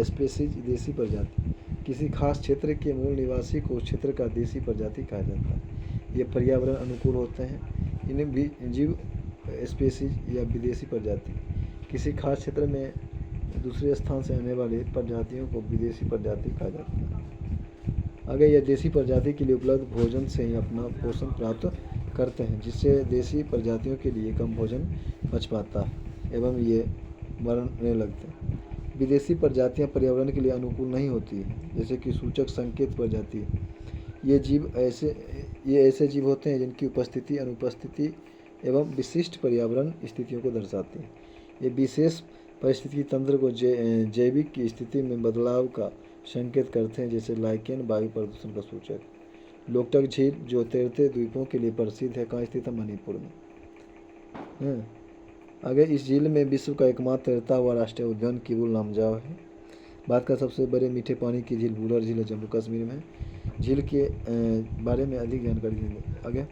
स्पीशीज देसी प्रजाति, किसी खास क्षेत्र के मूल निवासी को उस क्षेत्र का देसी प्रजाति कहा जाता है। ये पर्यावरण अनुकूल होते हैं। इन्हें जीव स्पीशीज या विदेशी प्रजाति, किसी खास क्षेत्र में दूसरे स्थान से आने वाले प्रजातियों को विदेशी प्रजाति कहा जाता है। आगे यह देसी प्रजाति के लिए उपलब्ध भोजन से ही अपना पोषण प्राप्त करते हैं, जिससे देसी प्रजातियों के लिए कम भोजन बच पाता है एवं ये मरने लगते हैं। विदेशी प्रजातियां पर्यावरण के लिए अनुकूल नहीं होती, जैसे कि सूचक संकेत प्रजाति। ये ऐसे जीव होते हैं जिनकी उपस्थिति, अनुपस्थिति एवं विशिष्ट पर्यावरण स्थितियों को दर्शाती है। ये विशेष परिस्थिति तंत्र को जैविक की स्थिति में बदलाव का संकेत करते हैं, जैसे लाइकेन वायु प्रदूषण का सूचक। लोकटक झील जो तैरते द्वीपों के लिए प्रसिद्ध है, कहाँ स्थित है? मणिपुर में। आगे इस झील में विश्व का एकमात्र तैरता हुआ राष्ट्रीय उद्यान किबुल लामजाओ है। भारत का सबसे बड़े मीठे पानी की झील वुलर झील जम्मू कश्मीर में। झील के बारे में अधिक जानकारी देंगे। आगे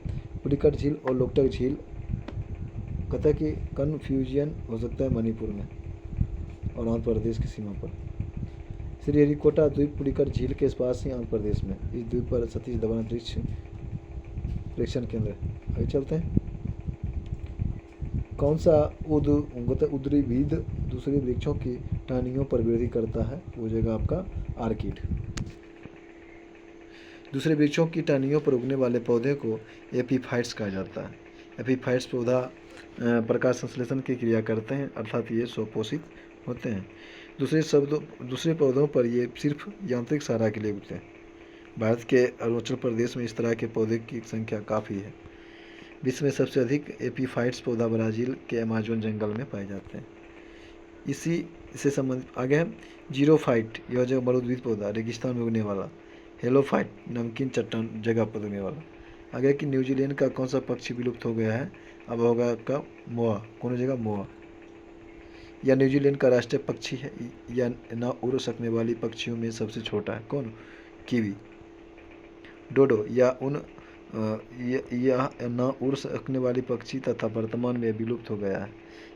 पुलिकट झील और लोकटक झील, कहता है कि कन्फ्यूजन हो सकता है मणिपुर में और आंध्र प्रदेश की सीमा पर। श्रीहरिकोटा द्वीप पुलिकट झील के पास ही आंध्र प्रदेश में। इस द्वीप पर सतीश धवन अंतरिक्ष परीक्षण केंद्र है। आगे चलते हैं। कौन सा उद्भिद दूसरे वृक्षों की टहनियों पर वृद्धि करता है? वो जगह आपका आर्किड। दूसरे वृक्षों की टहनियों पर उगने वाले पौधे को एपीफाइट्स कहा जाता है। एपीफाइट्स पौधा प्रकाश संश्लेषण की क्रिया करते हैं, अर्थात ये स्वपोषित होते हैं। दूसरे पौधों पर ये सिर्फ यांत्रिक सहारा के लिए उगते हैं। भारत के अरुणाचल प्रदेश में इस तरह के पौधे की संख्या काफ़ी है। विश्व में सबसे अधिक एपीफाइट्स पौधा ब्राज़ील के अमेज़न जंगल में पाए जाते हैं। इसी से संबंधित आगे है जीरोफाइट, यह जो मरुद्वीप पौधा रेगिस्तान में उगने वाला। हेलोफाइट, नमकीन चट्टान जगह पर उगने वाला। आगे कि न्यूजीलैंड का कौन सा पक्षी विलुप्त हो गया है? अब होगा आपका मोआ। कौन हो जाएगा? मोआ। यह न्यूजीलैंड का राष्ट्रीय पक्षी है। यह न उड़ सकने वाली पक्षियों में सबसे छोटा है। कौन? कीवी। डोडो यह न उड़ सकने वाली पक्षी तथा वर्तमान में विलुप्त हो गया है।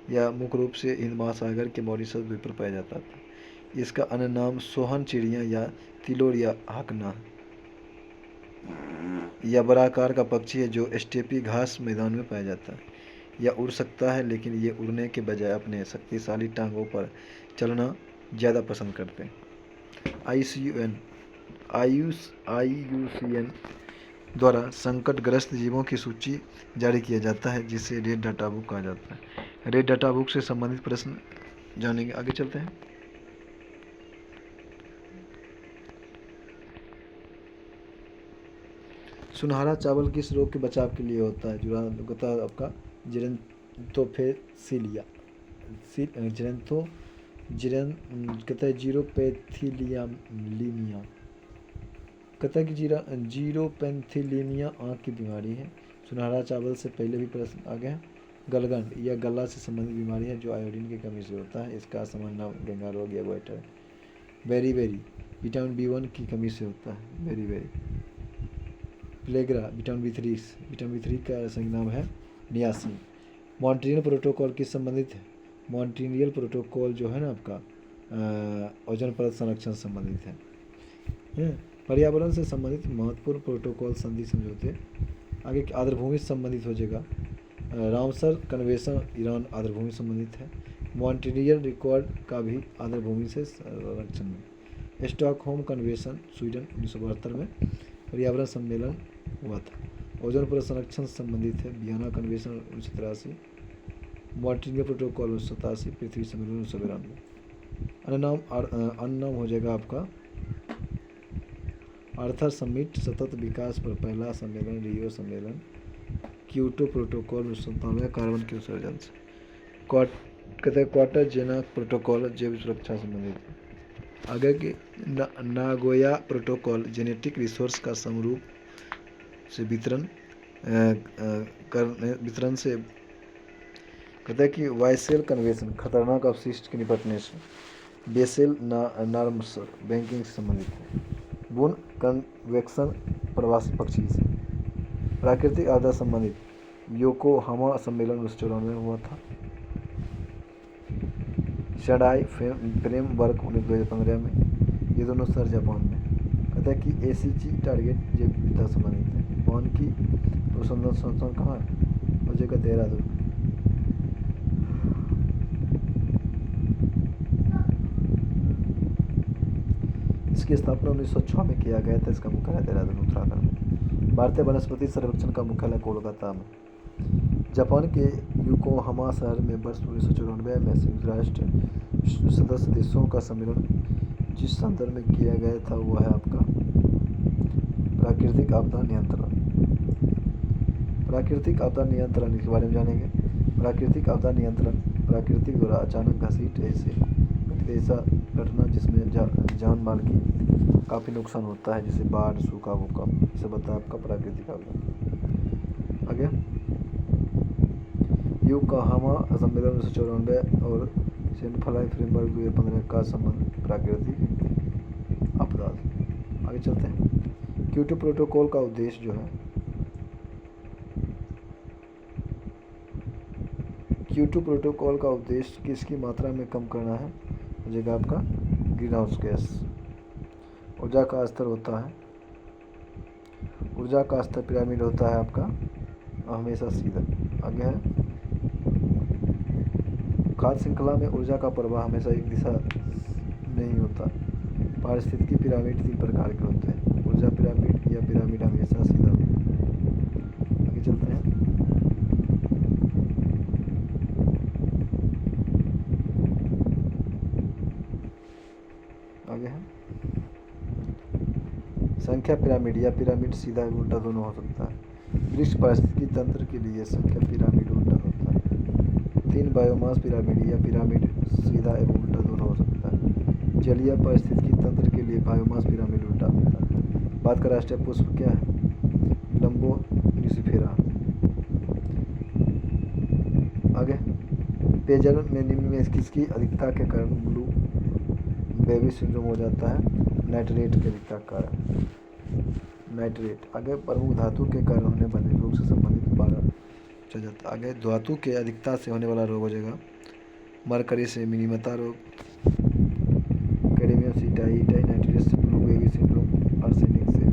यह मुख्य रूप से हिंद महासागर के मॉरिशस द्वीप पर पाया जाता था। इसका अन्य नाम सोहन चिड़िया या तिलोर या हकना। यह बड़ा आकार का पक्षी है जो स्टेपी घास मैदान में पाया जाता है। यह उड़ सकता है, लेकिन ये उड़ने के बजाय अपने शक्तिशाली टांगों पर चलना ज़्यादा पसंद करते हैं। IUCN द्वारा संकटग्रस्त जीवों की सूची जारी किया जाता है, जिसे रेड डाटा बुक कहा जाता है। रेड डाटा बुक से संबंधित प्रश्न जानेंगे। आगे चलते हैं। सुनहरा चावल किस रोग के बचाव के लिए होता है? जो होता है आपका जीरेंथोफेसिलिया जीरेंथो जिरेन कहता है जीरोपैथिलिया कहता है कि जीरोपेंथिलीमिया आँख की बीमारी है। सुनहरा चावल से पहले भी प्रश्न आ गया। गलगंड या गला से संबंधित बीमारी है जो आयोडीन की कमी से होता है। इसका सामान्य नाम गंगा रोग या गोइटर है। बेरीबेरी विटामिन B1 की कमी से होता है। बेरीबेरी प्लेग्रा विटामिन B3 का सही नाम है नियासिन। मॉन्ट्रियल प्रोटोकॉल किस संबंधित है? मॉन्ट्रियल प्रोटोकॉल जो है ना आपका ओजोन परत संरक्षण संबंधित है। पर्यावरण से संबंधित महत्वपूर्ण प्रोटोकॉल संधि समझौते। आगे आर्द्रभूमि से संबंधित हो जाएगा। रामसर कन्वेंशन ईरान आर्द्रभूमि संबंधित है। मॉन्ट्रियल रिकॉर्ड का भी आर्द्रभूमि से संरक्षण में। स्टॉकहोम कन्वेंशन स्वीडन 1972 में पर्यावरण सम्मेलन हुआ था। ओजोन परत संरक्षण से संबंधित है। Vienna convention 1983। Montreal protocol 1987। पृथ्वी सम्मेलन 1992। अन्नाम हो जाएगा आपका आर्थर समिट सतत विकास पर पहला सम्मेलन रियो सम्मेलन। क्योटो प्रोटोकॉल 1997 कार्बन के उत्सर्जन से। कहते हैं क्वार्टर जेना प्रोटोकॉल जैव सुरक्षा संबंधित है। आगे के नागोया प्रोटोकॉल जेनेटिक रिसोर्स का समरूप से वितरण से। कहते हैं कि वाइसेल कन्वेंशन खतरनाक अपशिष्ट के निपटने से। बेसेल नॉर्म्स बैंकिंग से संबंधित है। बुन कन्वेक्शन प्रवासी पक्षी से। प्राकृतिक आपदा संबंधित योकोहामा सम्मेलन 1994 में हुआ था। शंघाई फ्रेमवर्क 2015 में। ये दोनों सर जापान में। कहता है कि एसीजी टारगेट जैव विविधता संबंधित है। जापान की अनुसंधान संस्थान कहाँ है? हो जाएगा देहरादून। इसकी स्थापना 1906 में किया गया था। इसका मुख्यालय देहरादून उत्तराखंड में। भारतीय वनस्पति सर्वेक्षण का मुख्यालय कोलकाता में। जापान के योकोहामा शहर में वर्ष 1994 में संयुक्त राष्ट्र सदस्य देशों का सम्मेलन जिस संदर्भ में किया गया था वो है आपका प्राकृतिक आपदा नियंत्रण। प्राकृतिक आपदा नियंत्रण के बारे में जानेंगे। प्राकृतिक आपदा नियंत्रण प्रकृति द्वारा अचानक घसीट ऐसा घटना जिसमें जान माल की काफ़ी नुकसान होता है, जैसे बाढ़, सूखा, भूकंप, इसे बताया आपका प्राकृतिक आपदा। आगे योकोहामा सम्मेलन 1994 और शंघाई फ्रेमवर्क 2015 का संबंध प्राकृतिक आपदा। आगे चलते हैं। क्योटो प्रोटोकॉल का उद्देश्य जो है, क्योटो प्रोटोकॉल का उद्देश्य किसकी मात्रा में कम करना है? हो जाएगा आपका ग्रीन हाउस गैस। ऊर्जा का स्तर होता है, ऊर्जा का स्तर पिरामिड होता है आपका हमेशा सीधा। आगे है खाद्य श्रृंखला में ऊर्जा का प्रवाह हमेशा एक दिशा नहीं होता। पारिस्थितिकी पिरामिड 3 प्रकार के होते हैं। ऊर्जा पिरामिड या पिरामिड हमेशा सीधा। आगे चलते हैं। आगे है संख्या पिरामिड या पिरामिड सीधा एवं उल्टा दोनों हो सकता है। वृक्ष पारिस्थितिकी तंत्र के लिए संख्या पिरामिड उल्टा होता है। 3 बायोमास पिरामिड या पिरामिड सीधा एवं उल्टा दोनों हो सकता है। जलीय पारिस्थितिकी तंत्र के लिए बायोमास पिरामिड उल्टा होता है। बात का राष्ट्रीय पुष्प क्या है? लंबो न्यूसिफेरा। आगे पेयजल में निम्न में किसकी अधिकता के कारण ब्लू बेबी सिंड्रोम हो जाता है? नाइट्रेट के अधिकता के कारण। नाइट्रेट। आगे प्रमुख धातु के कारण होने वाले रोग से संबंधित 12 चल जाता है। आगे धातु के अधिकता से होने वाला रोग हो जाएगा मरकरी से मिनीमता रोग, कैडमियम से डाई नाइट्रेट से ब्लू बेबी सिंड्रोम, आर्सेनिक से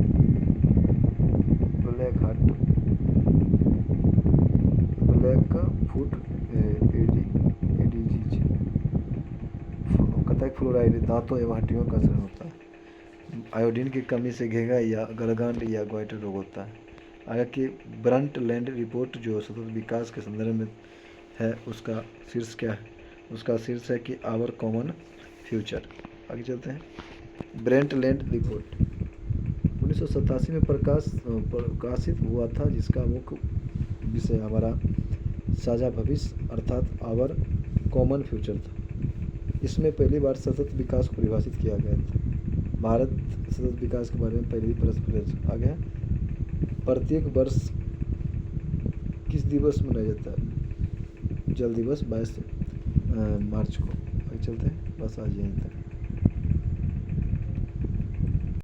ब्लैक फुट एडिजीज। कहता है फ्लोराइड दांतों एवं हड्डियों का असर होता है। आयोडीन की कमी से घेंगा या गलगंड या गोइटर रोग होता है। आगे की ब्रंटलैंड रिपोर्ट जो सतत विकास के संदर्भ में है उसका शीर्ष क्या है? उसका शीर्ष है कि आवर कॉमन फ्यूचर। आगे चलते हैं। ब्रंटलैंड रिपोर्ट 1987 में प्रकाशित हुआ था, जिसका मुख्य विषय हमारा साझा भविष्य अर्थात आवर कॉमन फ्यूचर था। इसमें पहली बार सतत विकास को परिभाषित किया गया था। भारत सतत विकास के बारे में पहले ही प्रश्न आ गया। प्रत्येक वर्ष किस दिवस मनाया जाता है? जल दिवस 22 मार्च को। आगे चलते हैं, बस आज यहीं तक।